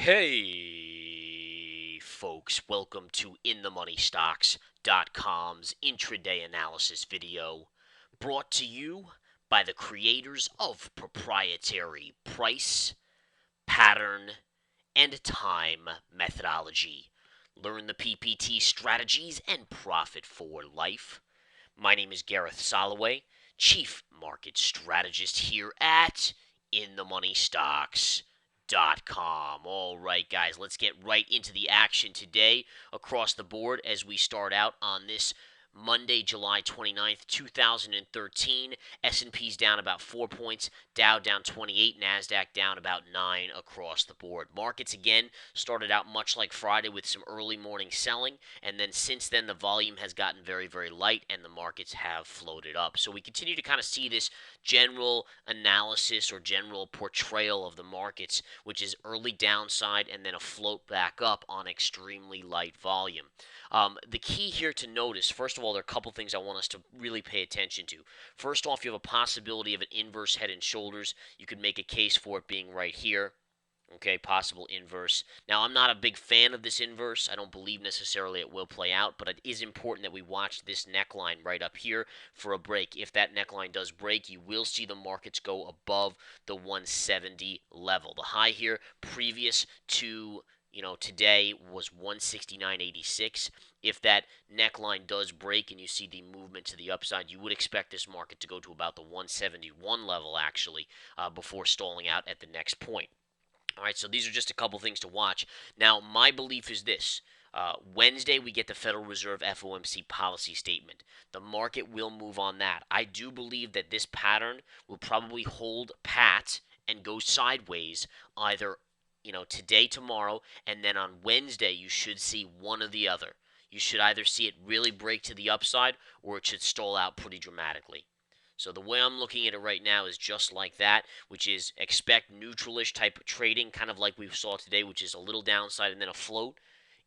Hey, folks, welcome to InTheMoneyStocks.com's intraday analysis video, brought to you by the creators of proprietary price, pattern, and time methodology. Learn the PPT strategies and profit for life. My name is Gareth Soloway, Chief Market Strategist here at InTheMoneyStocks.com. All right, guys, let's get right into the action today across the board as we start out on this Monday, July 29th, 2013. S&P's down about 4 points, Dow down 28, Nasdaq down about 9 across the board. Markets again started out much like Friday with some early morning selling, and then since then the volume has gotten very, very light and the markets have floated up. So we continue to kind of see this general analysis or general portrayal of the markets, which is early downside and then a float back up on extremely light volume. The key here to notice, first of all, there are a couple things I want us to really pay attention to. First off, you have a possibility of an inverse head and shoulders. You could make a case for it being right here. Okay, possible inverse. Now, I'm not a big fan of this inverse. I don't believe necessarily it will play out, but it is important that we watch this neckline right up here for a break. If that neckline does break, you will see the markets go above the 170 level. The high here previous to today was 169.86. If that neckline does break and you see the movement to the upside, you would expect this market to go to about the 171 level actually before stalling out at the next point. All right, so these are just a couple things to watch. Now, my belief is this. Wednesday, we get the Federal Reserve FOMC policy statement. The market will move on that. I do believe that this pattern will probably hold pat and go sideways either today, tomorrow, and then on Wednesday, you should see one or the other. You should either see it really break to the upside or it should stall out pretty dramatically. So the way I'm looking at it right now is just like that, which is expect neutral-ish type of trading, kind of like we saw today, which is a little downside and then a float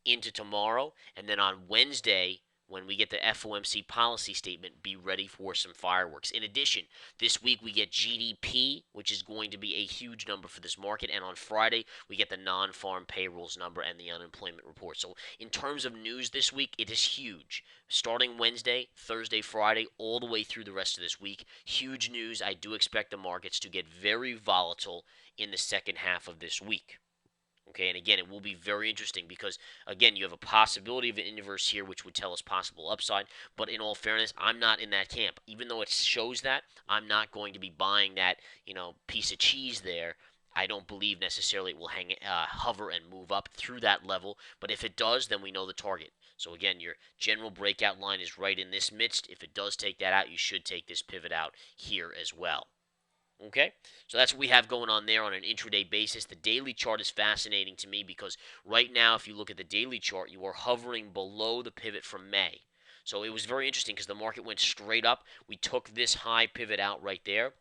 into tomorrow. And then on Wednesday, when we get the FOMC policy statement, be ready for some fireworks. In addition, this week we get GDP, which is going to be a huge number for this market. And on Friday, we get the non-farm payrolls number and the unemployment report. So in terms of news this week, it is huge. Starting Wednesday, Thursday, Friday, all the way through the rest of this week. Huge news. I do expect the markets to get very volatile in the second half of this week. Okay, and again, it will be very interesting because, again, you have a possibility of an inverse here, which would tell us possible upside. But in all fairness, I'm not in that camp. Even though it shows that, I'm not going to be buying that, piece of cheese there. I don't believe necessarily it will hover and move up through that level. But if it does, then we know the target. So again, your general breakout line is right in this midst. If it does take that out, you should take this pivot out here as well. Okay, so that's what we have going on there on an intraday basis. The daily chart is fascinating to me because right now, if you look at the daily chart, you are hovering below the pivot from May. So it was very interesting because the market went straight up. We took this high pivot out right there.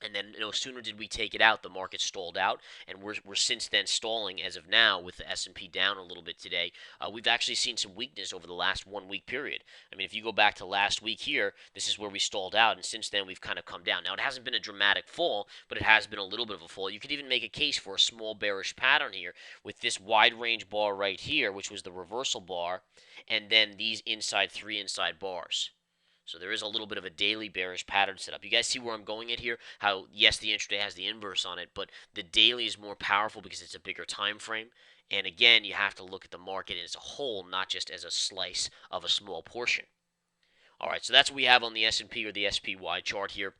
And then no sooner did we take it out, the market stalled out, and we're since then stalling as of now with the S&P down a little bit today. We've actually seen some weakness over the last 1 week period. I mean, if you go back to last week here, this is where we stalled out, and since then we've kind of come down. Now, it hasn't been a dramatic fall, but it has been a little bit of a fall. You could even make a case for a small bearish pattern here with this wide range bar right here, which was the reversal bar, and then these three inside bars. So there is a little bit of a daily bearish pattern set up. You guys see where I'm going at here? How, yes, the intraday has the inverse on it, but the daily is more powerful because it's a bigger time frame. And again, you have to look at the market as a whole, not just as a slice of a small portion. All right, so that's what we have on the S&P or the SPY chart here.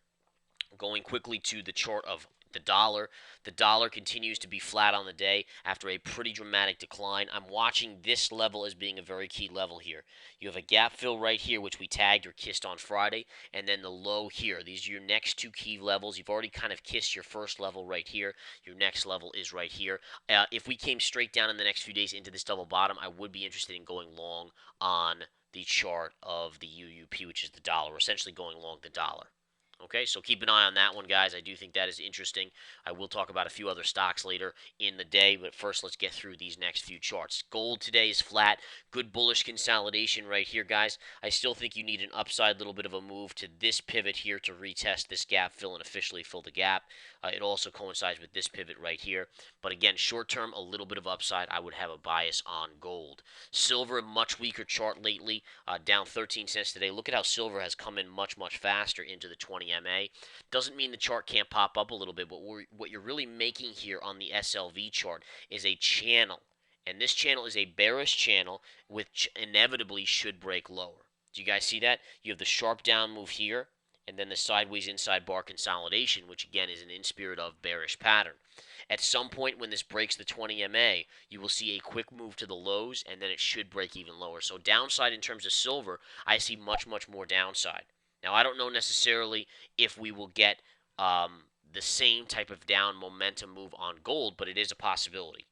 Going quickly to the chart of the dollar. The dollar continues to be flat on the day after a pretty dramatic decline. I'm watching this level as being a very key level here. You have a gap fill right here, which we tagged or kissed on Friday, and then the low here. These are your next two key levels. You've already kind of kissed your first level right here. Your next level is right here. If we came straight down in the next few days into this double bottom, I would be interested in going long on the chart of the UUP, which is the dollar, essentially going long the dollar. Okay, so keep an eye on that one, guys. I do think that is interesting. I will talk about a few other stocks later in the day, but first let's get through these next few charts. Gold today is flat. Good bullish consolidation right here, guys. I still think you need an upside little bit of a move to this pivot here to retest this gap fill and officially fill the gap. It also coincides with this pivot right here. But again, short term, a little bit of upside. I would have a bias on gold. Silver, much weaker chart lately, down 13 cents today. Look at how silver has come in much, much faster into the 20 MA. Doesn't mean the chart can't pop up a little bit, but what you're really making here on the SLV chart is a channel. And this channel is a bearish channel, which inevitably should break lower. Do you guys see that? You have the sharp down move here, and then the sideways inside bar consolidation, which again is an in spirit of bearish pattern. At some point when this breaks the 20 MA, you will see a quick move to the lows, and then it should break even lower. So downside in terms of silver, I see much, much more downside. Now, I don't know necessarily if we will get the same type of down momentum move on gold, but it is a possibility.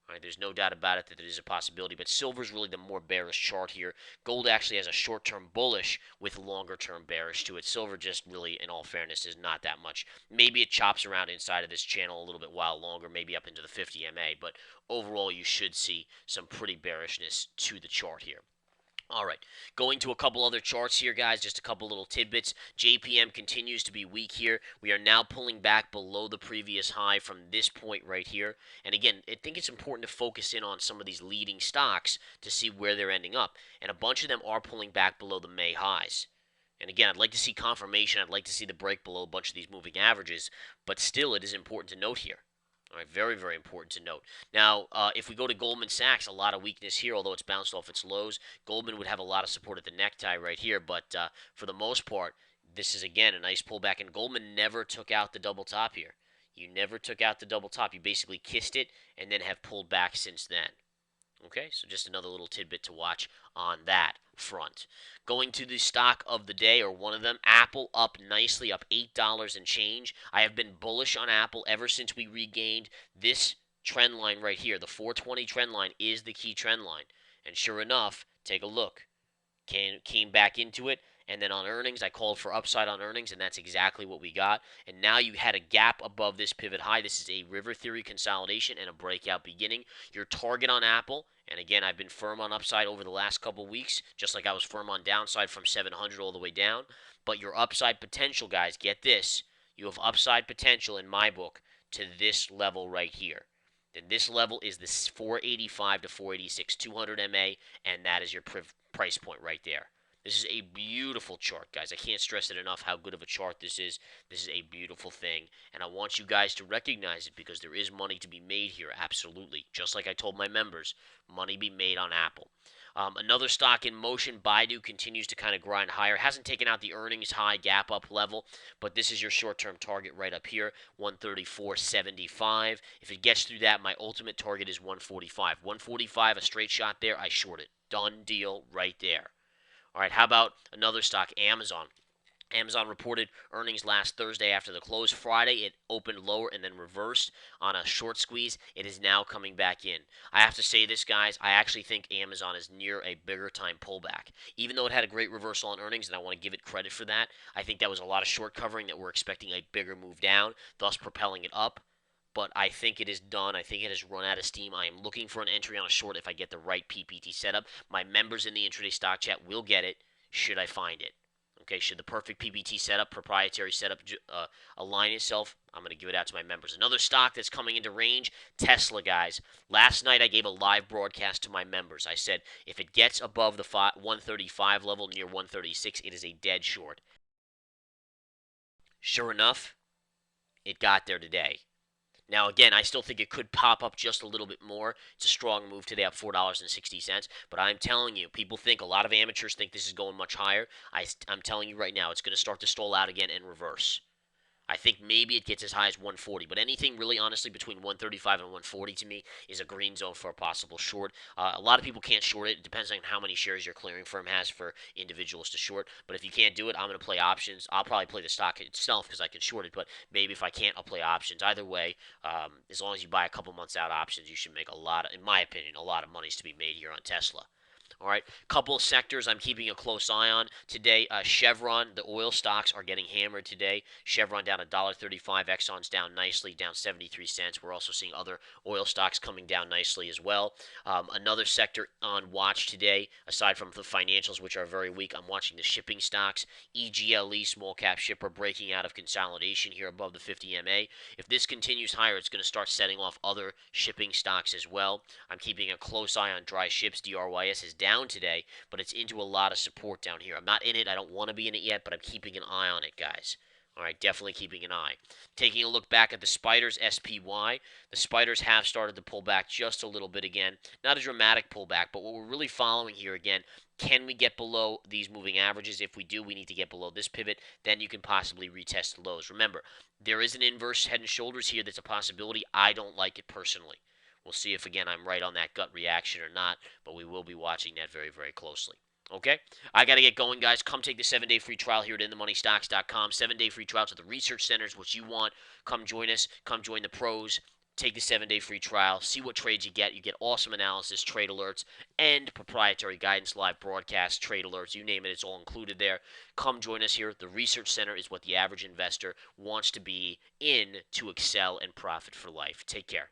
All right, there's no doubt about it that it is a possibility, but silver is really the more bearish chart here. Gold actually has a short-term bullish with longer-term bearish to it. Silver just really, in all fairness, is not that much. Maybe it chops around inside of this channel a little bit while longer, maybe up into the 50 MA, but overall you should see some pretty bearishness to the chart here. All right, going to a couple other charts here, guys, just a couple little tidbits. JPM continues to be weak here. We are now pulling back below the previous high from this point right here. And again, I think it's important to focus in on some of these leading stocks to see where they're ending up. And a bunch of them are pulling back below the May highs. And again, I'd like to see confirmation. I'd like to see the break below a bunch of these moving averages. But still, it is important to note here. All right, very, very important to note. Now, if we go to Goldman Sachs, a lot of weakness here, although it's bounced off its lows. Goldman would have a lot of support at the necktie right here, but for the most part, this is, again, a nice pullback, and Goldman never took out the double top here. You never took out the double top. You basically kissed it and then have pulled back since then. Okay, so just another little tidbit to watch on that front. Going to the stock of the day, or one of them, Apple up nicely, up $8 and change. I have been bullish on Apple ever since we regained this trend line right here. The 420 trend line is the key trend line. And sure enough, take a look. Came back into it, and then on earnings, I called for upside on earnings, and that's exactly what we got. And now you had a gap above this pivot high. This is a river theory consolidation and a breakout beginning. Your target on Apple, and again, I've been firm on upside over the last couple weeks, just like I was firm on downside from 700 all the way down. But your upside potential, guys, get this. You have upside potential in my book to this level right here. Then this level is this 485 to 486, 200 MA, and that is your price point right there. This is a beautiful chart, guys. I can't stress it enough how good of a chart this is. This is a beautiful thing, and I want you guys to recognize it because there is money to be made here, absolutely. Just like I told my members, money be made on Apple. Another stock in motion, Baidu, continues to kind of grind higher. Hasn't taken out the earnings high gap up level, but this is your short-term target right up here, 134.75. If it gets through that, my ultimate target is 145. 145, a straight shot there, I short it. Done deal right there. All right, how about another stock, Amazon? Amazon reported earnings last Thursday after the close. Friday, it opened lower and then reversed on a short squeeze. It is now coming back in. I have to say this, guys. I actually think Amazon is near a bigger time pullback. Even though it had a great reversal on earnings, and I want to give it credit for that, I think that was a lot of short covering that we're expecting a bigger move down, thus propelling it up. But I think it is done. I think it has run out of steam. I am looking for an entry on a short if I get the right PPT setup. My members in the Intra Day Stock Chat will get it should I find it. Okay, should the perfect PPT setup, proprietary setup, align itself, I'm going to give it out to my members. Another stock that's coming into range, Tesla, guys. Last night I gave a live broadcast to my members. I said if it gets above the 135 level, near 136, it is a dead short. Sure enough, it got there today. Now, again, I still think it could pop up just a little bit more. It's a strong move today up $4.60. But I'm telling you, people think, a lot of amateurs think this is going much higher. I'm telling you right now, it's going to start to stall out again and reverse. I think maybe it gets as high as 140, but anything really, honestly, between 135 and 140 to me is a green zone for a possible short. A lot of people can't short it. It depends on how many shares your clearing firm has for individuals to short. But if you can't do it, I'm going to play options. I'll probably play the stock itself because I can short it, but maybe if I can't, I'll play options. Either way, as long as you buy a couple months out options, you should make a lot, in my opinion, a lot of money to be made here on Tesla. All right, couple of sectors I'm keeping a close eye on today. Chevron, the oil stocks are getting hammered today. Chevron down $1.35. Exxon's down nicely, down 73 cents. We're also seeing other oil stocks coming down nicely as well. Another sector on watch today, aside from the financials, which are very weak, I'm watching the shipping stocks. EGLE, small cap shipper, breaking out of consolidation here above the 50 MA. If this continues higher, it's going to start setting off other shipping stocks as well. I'm keeping a close eye on dry ships. DRYS is down today, but it's into a lot of support down here. I'm not in it. I don't want to be in it yet, but I'm keeping an eye on it, guys. All right, definitely keeping an eye. Taking a look back at the spiders, SPY. The spiders have started to pull back just a little bit again. Not a dramatic pullback, but what we're really following here again, can we get below these moving averages? If we do, we need to get below this pivot. Then you can possibly retest the lows. Remember, there is an inverse head and shoulders here that's a possibility. I don't like it personally. We'll see if, again, I'm right on that gut reaction or not, but we will be watching that very, very closely. Okay? I got to get going, guys. Come take the 7-day free trial here at InTheMoneyStocks.com. 7-day free trial to the research centers, what you want. Come join us. Come join the pros. Take the 7-day free trial. See what trades you get. You get awesome analysis, trade alerts, and proprietary guidance, live broadcasts, trade alerts. You name it, it's all included there. Come join us here. The research center is what the average investor wants to be in to excel and profit for life. Take care.